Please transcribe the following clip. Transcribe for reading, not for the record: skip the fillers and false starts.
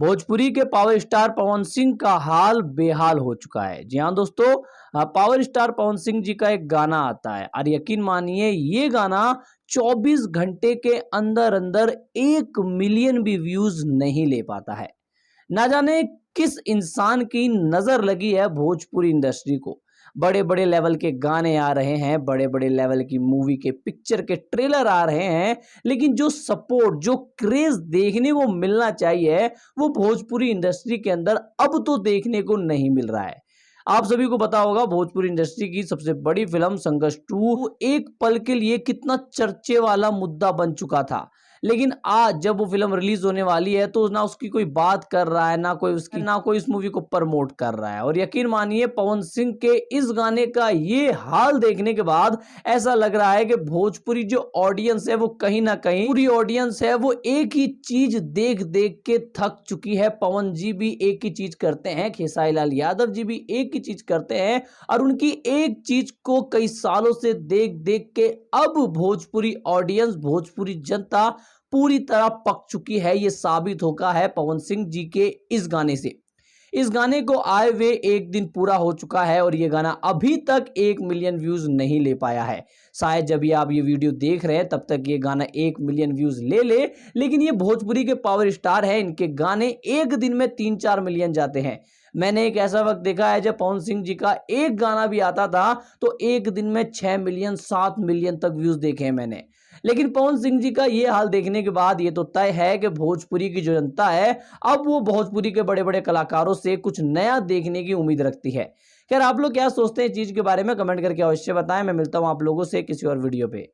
भोजपुरी के power star Pawan Singh का हाल बेहाल हो चुका है। जी हाँ दोस्तों, पावर स्टार पवन सिंह जी का एक गाना आता है और यकीन मानिए ये गाना 24 घंटे के अंदर अंदर 1 मिलियन भी व्यूज नहीं ले पाता है। ना जाने किस इंसान की नजर लगी है भोजपुरी इंडस्ट्री को। बड़े बड़े लेवल के गाने आ रहे हैं, बड़े बड़े लेवल की मूवी के पिक्चर के ट्रेलर आ रहे हैं, लेकिन जो सपोर्ट, जो क्रेज देखने को मिलना चाहिए वो भोजपुरी इंडस्ट्री के अंदर अब तो देखने को नहीं मिल रहा है। आप सभी को पता होगा भोजपुरी इंडस्ट्री की सबसे बड़ी फिल्म संघर्ष 2 एक पल के लिए कितना चर्चे वाला मुद्दा बन चुका था। लेकिन आज जब वो फिल्म रिलीज होने वाली है तो ना उसकी कोई बात कर रहा है, ना कोई इस मूवी को प्रमोट कर रहा है। और यकीन मानिए पवन सिंह के इस गाने का ये हाल देखने के बाद ऐसा लग रहा है कि भोजपुरी जो ऑडियंस है वो कहीं ना कहीं, पूरी ऑडियंस है वो एक ही चीज देख देख के थक चुकी है। पवन जी भी एक ही चीज करते हैं, खेसारी लाल यादव जी भी एक ही चीज करते हैं और उनकी एक चीज को कई सालों से देख देख के अब भोजपुरी ऑडियंस, भोजपुरी जनता पूरी तरह पक चुकी है। यह साबित होगा है पवन सिंह जी के इस गाने से। इस गाने को आए हुए एक दिन पूरा हो चुका है और यह गाना अभी तक 1 मिलियन व्यूज नहीं ले पाया है। शायद जब ये आप ये वीडियो देख रहे हैं तब तक ये गाना 1 मिलियन व्यूज ले ले, लेकिन ये भोजपुरी के पावर स्टार है, इनके गाने एक दिन में 3-4 मिलियन जाते हैं। मैंने एक ऐसा वक्त देखा है जब पवन सिंह जी का एक गाना भी आता था तो एक दिन में 6 मिलियन 7 मिलियन तक व्यूज देखे हैं मैंने। लेकिन पवन सिंह जी का ये हाल देखने के बाद ये तो तय है कि भोजपुरी की जो जनता है अब वो भोजपुरी के बड़े बड़े कलाकारों से कुछ नया देखने की उम्मीद रखती है। खैर, आप लोग क्या सोचते हैं इस चीज के बारे में कमेंट करके अवश्य बताएं। मैं मिलता हूं आप लोगों से किसी और वीडियो पे।